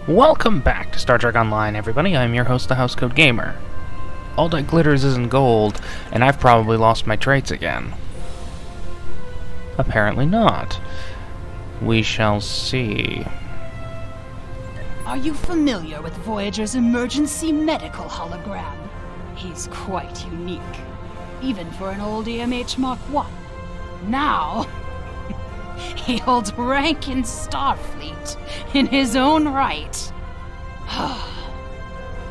Welcome back to Star Trek Online, everybody. I'm your host, the Housecoat Gamer. All that glitters isn't gold, and I've probably lost my traits again. Apparently not. We shall see. Are you familiar with Voyager's emergency medical hologram? He's quite unique, even for an old EMH Mark 1. Now, he holds rank in Starfleet in his own right.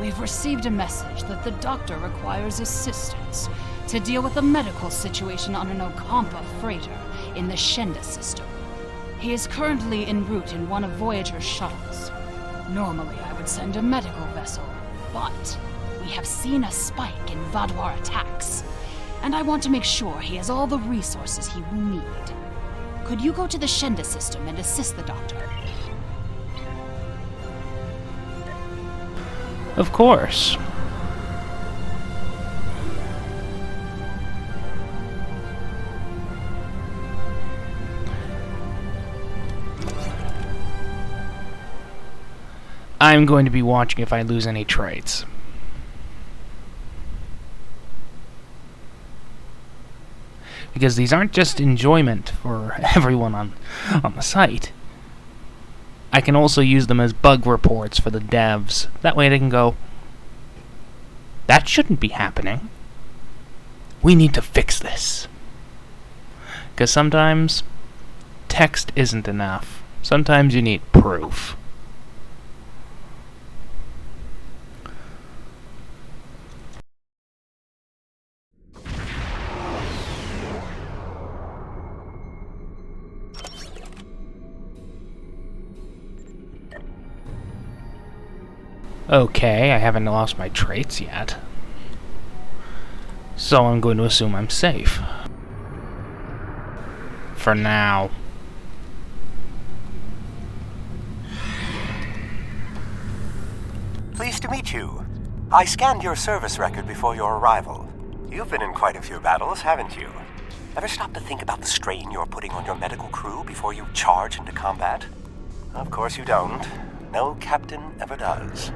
We've received a message that the Doctor requires assistance to deal with a medical situation on an Ocampa freighter in the Shenda system. He is currently en route in one of Voyager's shuttles. Normally, I would send a medical vessel, but we have seen a spike in Vaadwaur attacks, and I want to make sure he has all the resources he will need. Could you go to the Shenda system and assist the Doctor? Of course. I'm going to be watching if I lose any traits. Because these aren't just enjoyment for everyone on the site. I can also use them as bug reports for the devs. That way they can go, that shouldn't be happening. We need to fix this. Because sometimes text isn't enough. Sometimes you need proof. Okay, I haven't lost my traits yet. So I'm going to assume I'm safe. For now. Pleased to meet you. I scanned your service record before your arrival. You've been in quite a few battles, haven't you? Ever stop to think about the strain you're putting on your medical crew before you charge into combat? Of course you don't. No captain ever does.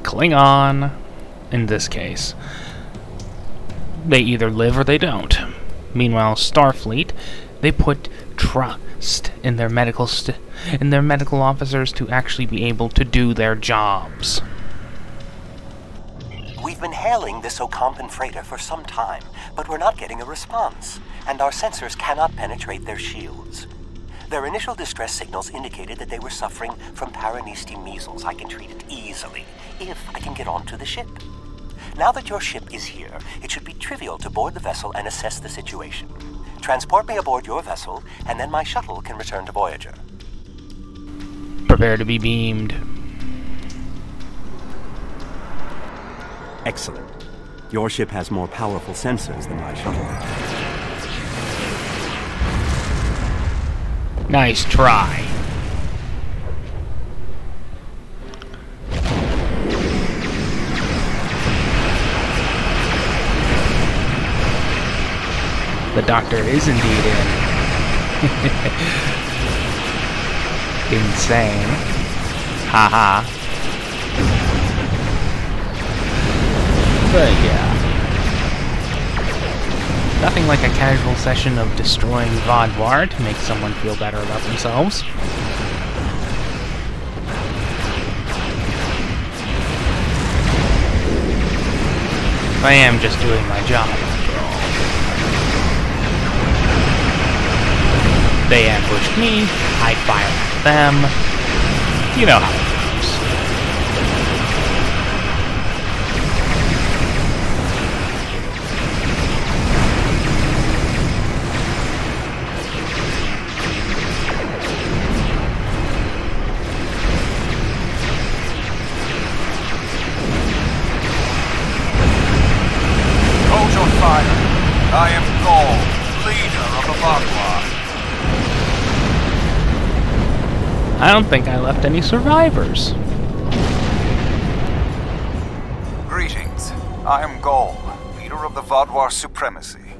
Klingon, in this case. They either live or they don't. Meanwhile, Starfleet, they put trust in their medical officers to actually be able to do their jobs. We've been hailing this Ocampan freighter for some time, but we're not getting a response, and our sensors cannot penetrate their shields. Their initial distress signals indicated that they were suffering from Paranesti measles. I can treat it easily, if I can get onto the ship. Now that your ship is here, it should be trivial to board the vessel and assess the situation. Transport me aboard your vessel, and then my shuttle can return to Voyager. Prepare to be beamed. Excellent. Your ship has more powerful sensors than my shuttle. Nice try. The Doctor is indeed in. Insane. Haha. But yeah. Nothing like a casual session of destroying Vaadwaur to make someone feel better about themselves. I am just doing my job, after all. They ambushed me, I fire at them. You know how it goes. I am Gaul, leader of the Vaadwaur. I don't think I left any survivors. Greetings. I am Gaul, leader of the Vaadwaur supremacy.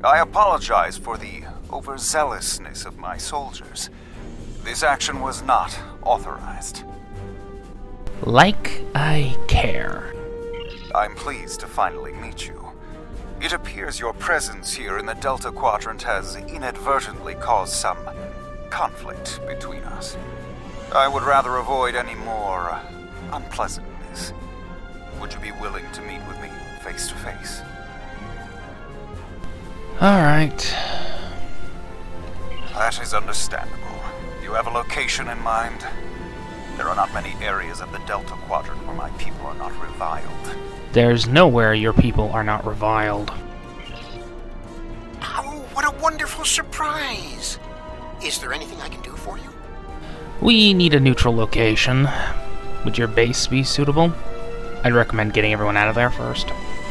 I apologize for the overzealousness of my soldiers. This action was not authorized. Like I care. I'm pleased to finally meet you. It appears your presence here in the Delta Quadrant has inadvertently caused some conflict between us. I would rather avoid any more unpleasantness. Would you be willing to meet with me face to face? Alright. That is understandable. You have a location in mind? There are not many areas of the Delta Quadrant where my people are not reviled. There's nowhere your people are not reviled. Oh, what a wonderful surprise! Is there anything I can do for you? We need a neutral location. Would your base be suitable? I'd recommend getting everyone out of there first.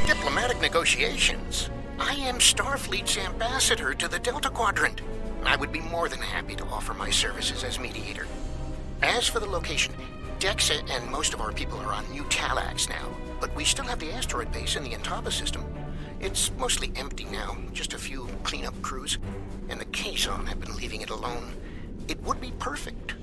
Diplomatic negotiations. I am Starfleet's ambassador to the Delta Quadrant. I would be more than happy to offer my services as mediator. As for the location, Dexa and most of our people are on New Talax now, but we still have the asteroid base in the Intaba system. It's mostly empty now, just a few cleanup crews, and the Kazon have been leaving it alone. It would be perfect.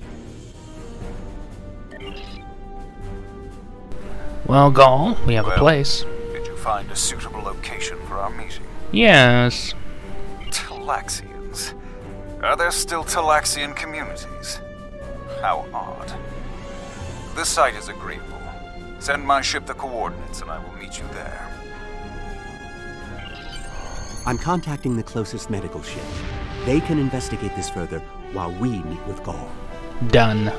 Well, Gaul, we have a place. Did you find a suitable location for our meeting? Yes. Talaxians. Are there still Talaxian communities? How odd. This site is agreeable. Send my ship the coordinates and I will meet you there. I'm contacting the closest medical ship. They can investigate this further while we meet with Gaul. Done.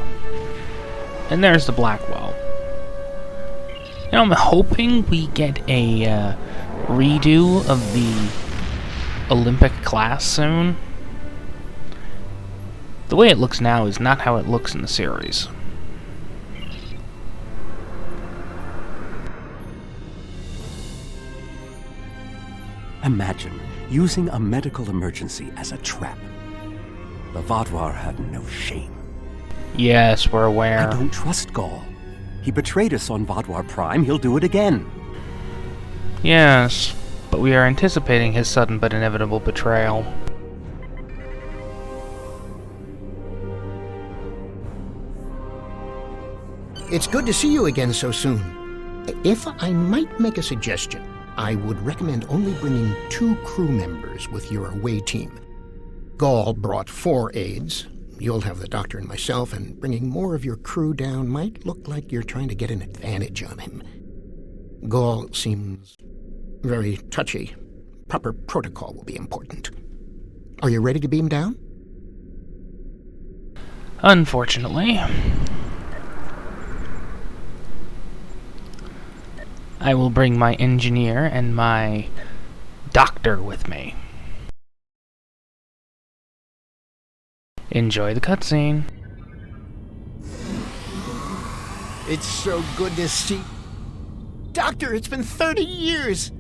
And there's the Blackwell. You know, I'm hoping we get a redo of the Olympic class soon. The way it looks now is not how it looks in the series. Imagine using a medical emergency as a trap. The Vaadwaur had no shame. Yes, we're aware. I don't trust Gaul. He betrayed us on Vaadwaur Prime. He'll do it again. Yes, but we are anticipating his sudden but inevitable betrayal. It's good to see you again so soon. If I might make a suggestion, I would recommend only bringing 2 crew members with your away team. Gaul brought 4 aides. You'll have the doctor and myself, and bringing more of your crew down might look like you're trying to get an advantage on him. Gaul seems very touchy. Proper protocol will be important. Are you ready to beam down? Unfortunately. I will bring my engineer and my doctor with me. Enjoy the cutscene. It's so good to see... Doctor, it's been 30 years!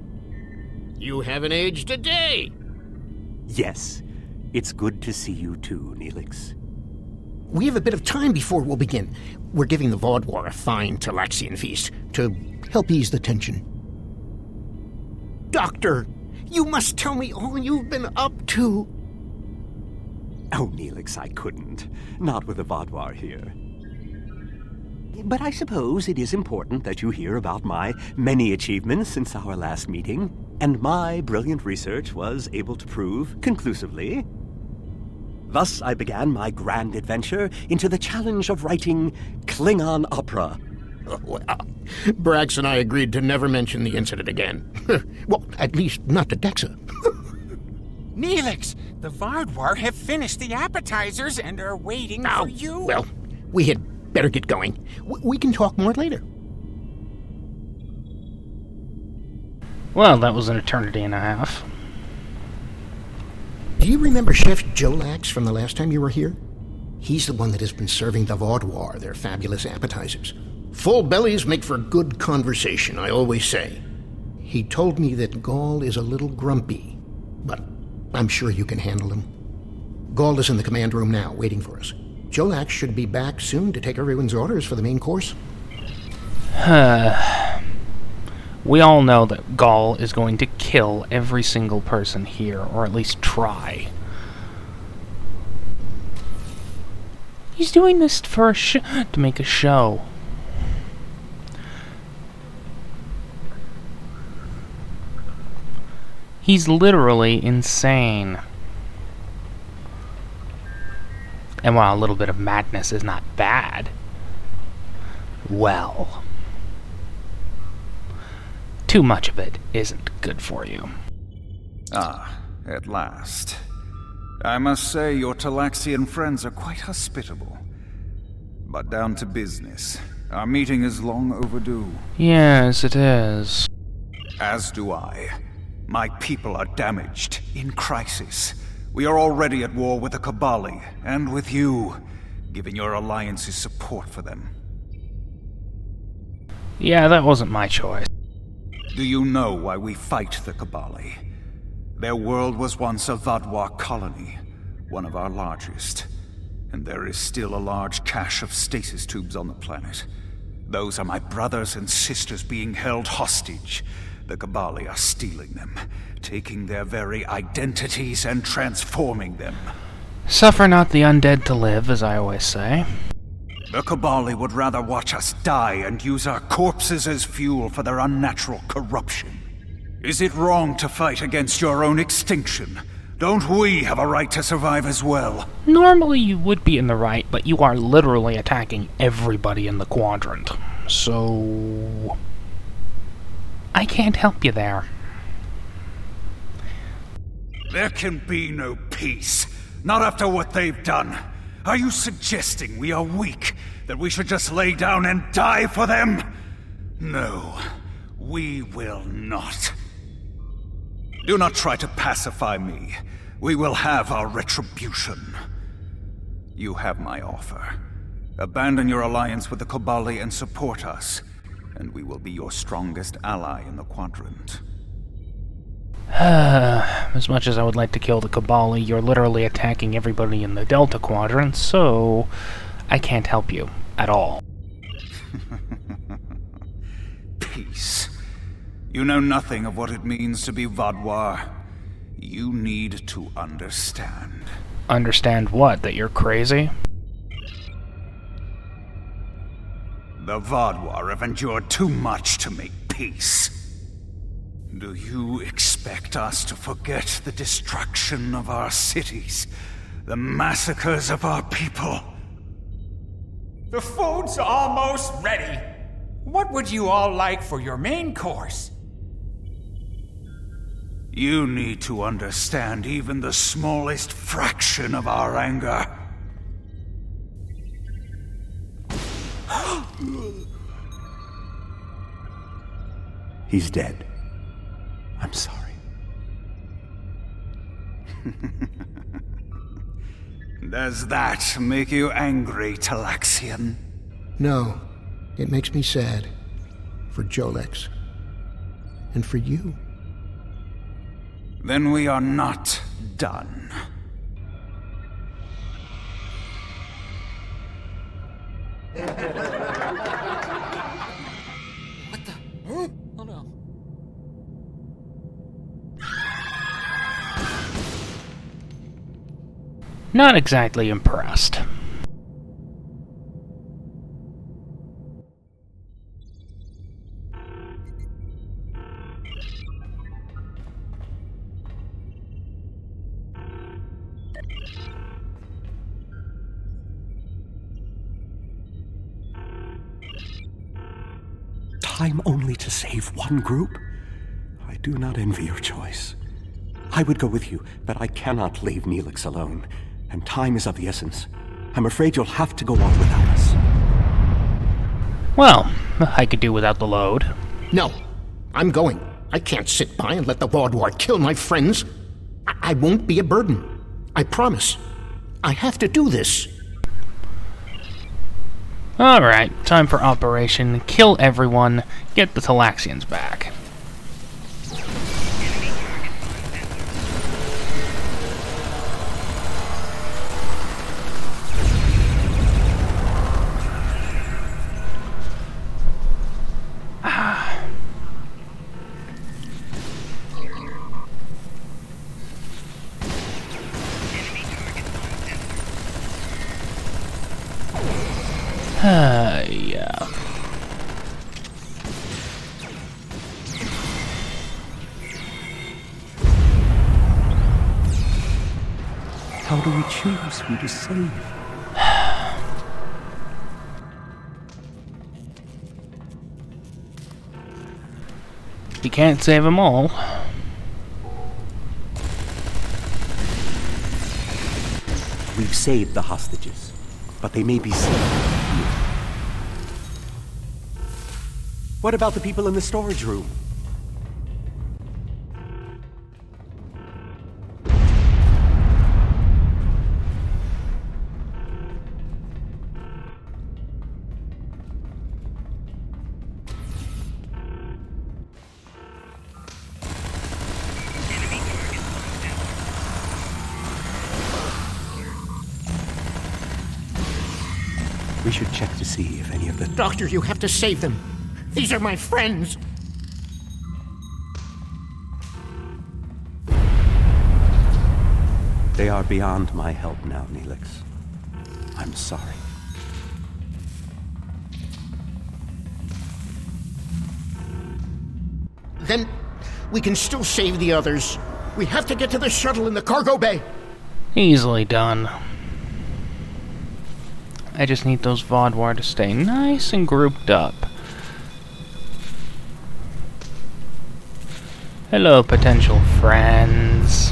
You haven't aged a day! Yes, it's good to see you too, Neelix. We have a bit of time before we'll begin. We're giving the Vaadwaur a fine Talaxian feast to help ease the tension. Doctor, you must tell me all you've been up to. Oh, Neelix, I couldn't. Not with the Vaadwaur here. But I suppose it is important that you hear about my many achievements since our last meeting, and my brilliant research was able to prove conclusively. Thus, I began my grand adventure into the challenge of writing Klingon opera. Well, Brax and I agreed to never mention the incident again. Well, at least not to Dexa. Neelix, the Vaadwaur have finished the appetizers and are waiting for you. Well, we had better get going. We can talk more later. Well, that was an eternity and a half. Do you remember Chef Jolax from the last time you were here? He's the one that has been serving the Vaadwaur their fabulous appetizers. Full bellies make for good conversation, I always say. He told me that Gaul is a little grumpy, but I'm sure you can handle him. Gaul is in the command room now, waiting for us. Jolax should be back soon to take everyone's orders for the main course. We all know that Gaul is going to kill every single person here, or at least try. He's doing this for to make a show. He's literally insane. And while a little bit of madness is not bad, well, too much of it isn't good for you. Ah, at last. I must say your Talaxian friends are quite hospitable. But down to business. Our meeting is long overdue. Yes, it is. As do I. My people are damaged, in crisis. We are already at war with the Cabali, and with you, giving your alliance's support for them. Yeah, that wasn't my choice. Do you know why we fight the Cabali? Their world was once a Vaadwaur colony, one of our largest. And there is still a large cache of stasis tubes on the planet. Those are my brothers and sisters being held hostage. The Cabali are stealing them, taking their very identities and transforming them. Suffer not the undead to live, as I always say. The Cabali would rather watch us die and use our corpses as fuel for their unnatural corruption. Is it wrong to fight against your own extinction? Don't we have a right to survive as well? Normally you would be in the right, but you are literally attacking everybody in the quadrant. So I can't help you there. There can be no peace. Not after what they've done. Are you suggesting we are weak? That we should just lay down and die for them? No, we will not. Do not try to pacify me. We will have our retribution. You have my offer. Abandon your alliance with the Cabali and support us, and we will be your strongest ally in the quadrant. As much as I would like to kill the Cabali, you're literally attacking everybody in the Delta Quadrant, so I can't help you at all. Peace. You know nothing of what it means to be Vaadwaur. You need to understand. Understand what? That you're crazy? The Vaadwaur have endured too much to make peace. Do you expect us to forget the destruction of our cities? The massacres of our people? The food's almost ready. What would you all like for your main course? You need to understand even the smallest fraction of our anger. He's dead. I'm sorry. Does that make you angry, Talaxian? No, it makes me sad. For Jolex. And for you. Then we are not done. What the? Huh? Oh no. Not exactly impressed. Time only to save one group? I do not envy your choice. I would go with you, but I cannot leave Neelix alone. And time is of the essence. I'm afraid you'll have to go on without us. Well, I could do without the load. No, I'm going. I can't sit by and let the Vaadwaur kill my friends. I won't be a burden. I promise. I have to do this. Alright, time for Operation Kill Everyone, get the Talaxians back. Yeah. How do we choose who to save? You can't save them all. We've saved the hostages, but they may be safe here. What about the people in the storage room? We should check to see if any of the... Doctor, you have to save them. These are my friends. They are beyond my help now, Neelix. I'm sorry. Then we can still save the others. We have to get to the shuttle in the cargo bay. Easily done. I just need those Vaadwaur to stay nice and grouped up. Hello, potential friends.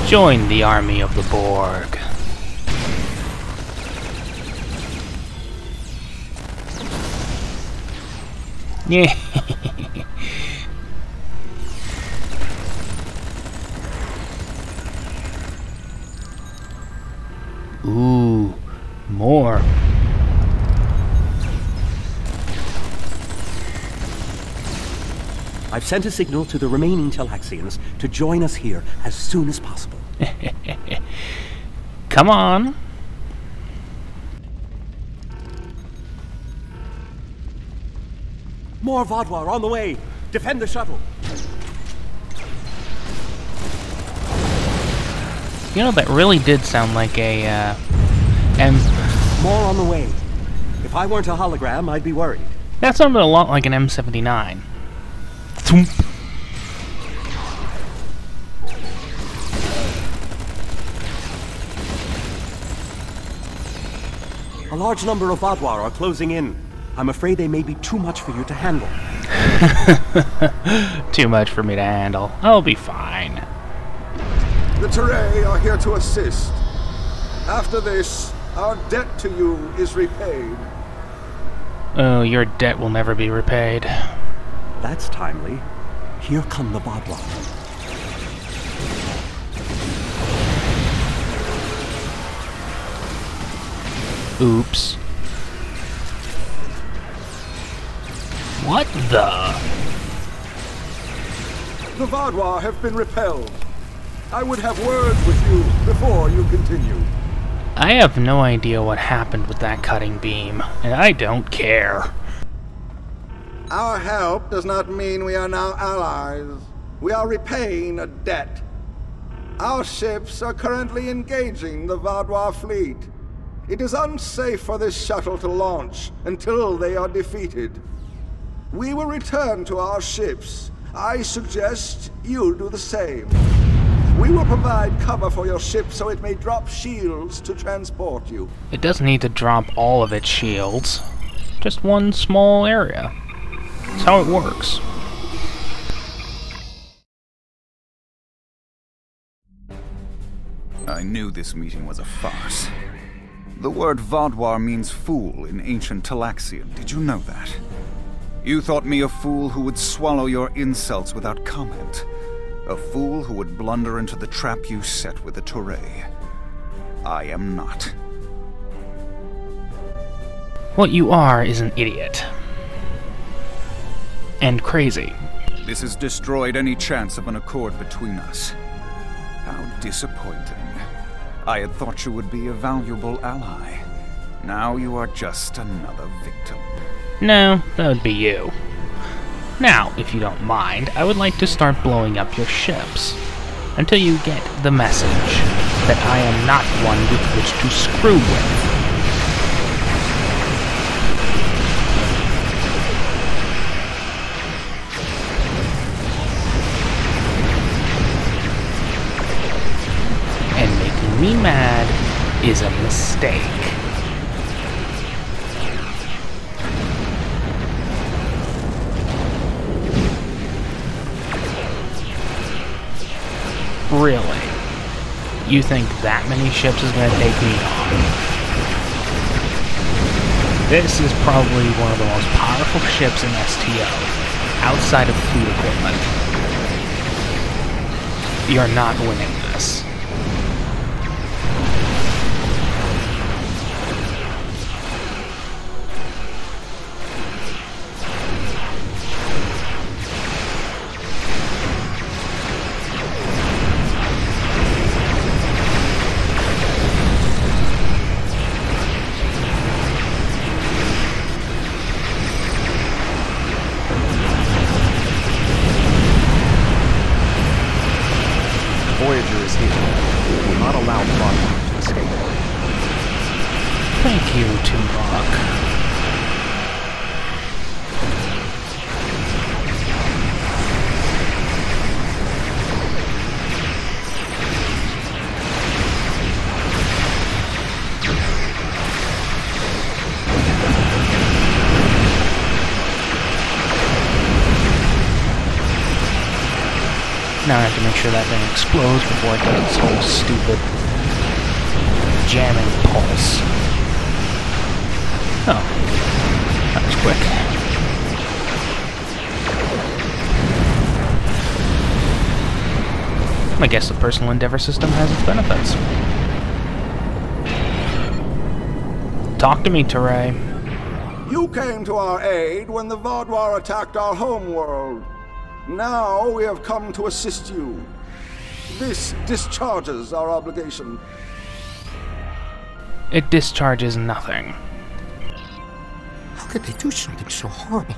Join the army of the Borg. Yeah. Ooh, more. I've sent a signal to the remaining Talaxians to join us here as soon as possible. Come on. More Vaadwaur on the way! Defend the shuttle! You know, that really did sound like a, More on the way. If I weren't a hologram, I'd be worried. that sounded a lot like an M79. Thump. A large number of Vaadwaur are closing in. I'm afraid they may be too much for you to handle. Too much for me to handle. I'll be fine. The Teray are here to assist. After this, our debt to you is repaid. Oh, your debt will never be repaid. That's timely. Here come the Vaadwaur. Oops. What the? The Vaadwaur have been repelled. I would have words with you before you continue. I have no idea what happened with that cutting beam, and I don't care. Our help does not mean we are now allies. We are repaying a debt. Our ships are currently engaging the Vaadwaur fleet. It is unsafe for this shuttle to launch until they are defeated. We will return to our ships. I suggest you do the same. We will provide cover for your ship so it may drop shields to transport you. It doesn't need to drop all of its shields. Just one small area. That's how it works. I knew this meeting was a farce. The word Vaadwaur means fool in ancient Talaxian. Did you know that? You thought me a fool who would swallow your insults without comment. A fool who would blunder into the trap you set with the Teray. I am not. What you are is an idiot. And crazy. This has destroyed any chance of an accord between us. How disappointing. I had thought you would be a valuable ally. Now you are just another victim. No, that would be you. Now, if you don't mind, I would like to start blowing up your ships. Until you get the message. that I am not one with which to screw with. And making me mad is a mistake. Really? You think that many ships is going to take me on? This is probably one of the most powerful ships in STO, outside of fleet equipment. You're not winning this. Voyager is here. We will not allow Vaadwaur to escape. Thank you, Tuvok. Now I have to make sure that thing explodes before it does its whole stupid jamming pulse. Oh, that was quick. I guess the personal endeavor system has its benefits. Talk to me, Teray. You came to our aid when the Vaadwaur attacked our homeworld. Now we have come to assist you. This discharges our obligation. It discharges nothing. How could they do something so horrible?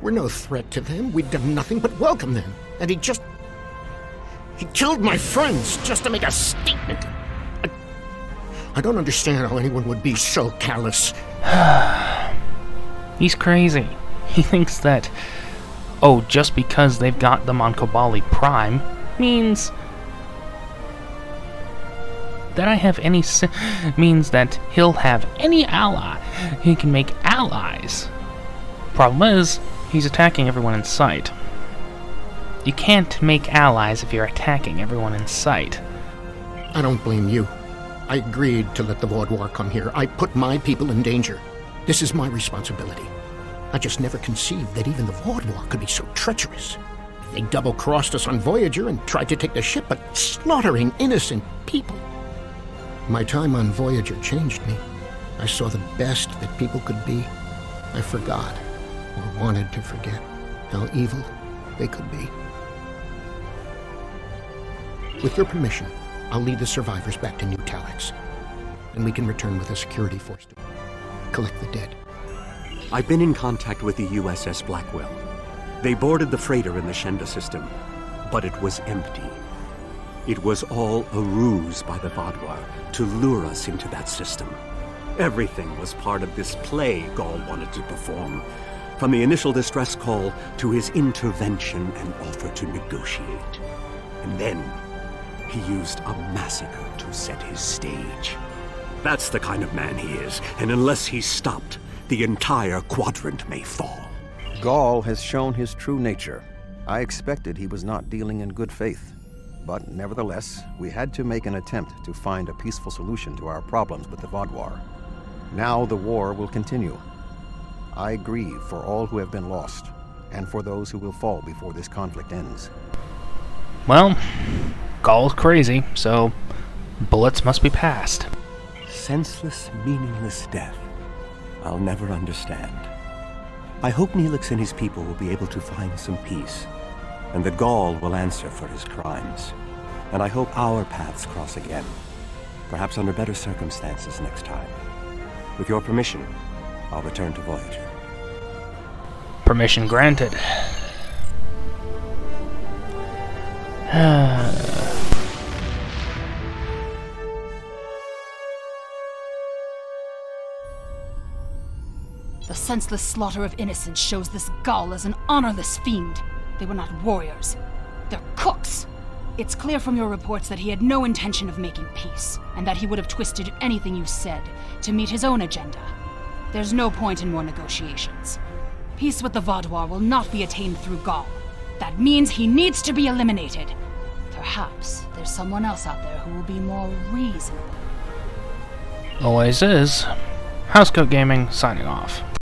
We're no threat to them. We've done nothing but welcome them. And he killed my friends just to make a statement. I don't understand how anyone would be so callous. He's crazy. He thinks that, oh, just because they've got them on Kobali Prime means that I have any means that he'll have any ally. He can make allies. Problem is, he's attacking everyone in sight. You can't make allies if you're attacking everyone in sight. I don't blame you. I agreed to let the Vaadwaur come here. I put my people in danger. This is my responsibility. I just never conceived that even the Vaadwaur could be so treacherous. They double-crossed us on Voyager and tried to take the ship, but slaughtering innocent people. My time on Voyager changed me. I saw the best that people could be. I forgot, or wanted to forget, how evil they could be. With your permission, I'll lead the survivors back to New Talax, and we can return with a security force to collect the dead. I've been in contact with the USS Blackwell. They boarded the freighter in the Shenda system, but it was empty. It was all a ruse by the Vaadwaur to lure us into that system. Everything was part of this play Gall wanted to perform, from the initial distress call to his intervention and offer to negotiate. And then he used a massacre to set his stage. That's the kind of man he is, and unless he's stopped, the entire quadrant may fall. Gall has shown his true nature. I expected he was not dealing in good faith. But nevertheless, we had to make an attempt to find a peaceful solution to our problems with the Vaadwaur. Now the war will continue. I grieve for all who have been lost, and for those who will fall before this conflict ends. Well, Gall's crazy, so bullets must be passed. Senseless, meaningless death. I'll never understand. I hope Neelix and his people will be able to find some peace, and that Gall will answer for his crimes. And I hope our paths cross again, perhaps under better circumstances next time. With your permission, I'll return to Voyager. Permission granted. The senseless slaughter of innocents shows this Gaul as an honorless fiend. They were not warriors. They're cooks. It's clear from your reports that he had no intention of making peace, and that he would have twisted anything you said to meet his own agenda. There's no point in more negotiations. Peace with the Vaadwaur will not be attained through Gaul. That means he needs to be eliminated. Perhaps there's someone else out there who will be more reasonable. Always is. Housecoat Gaming, signing off.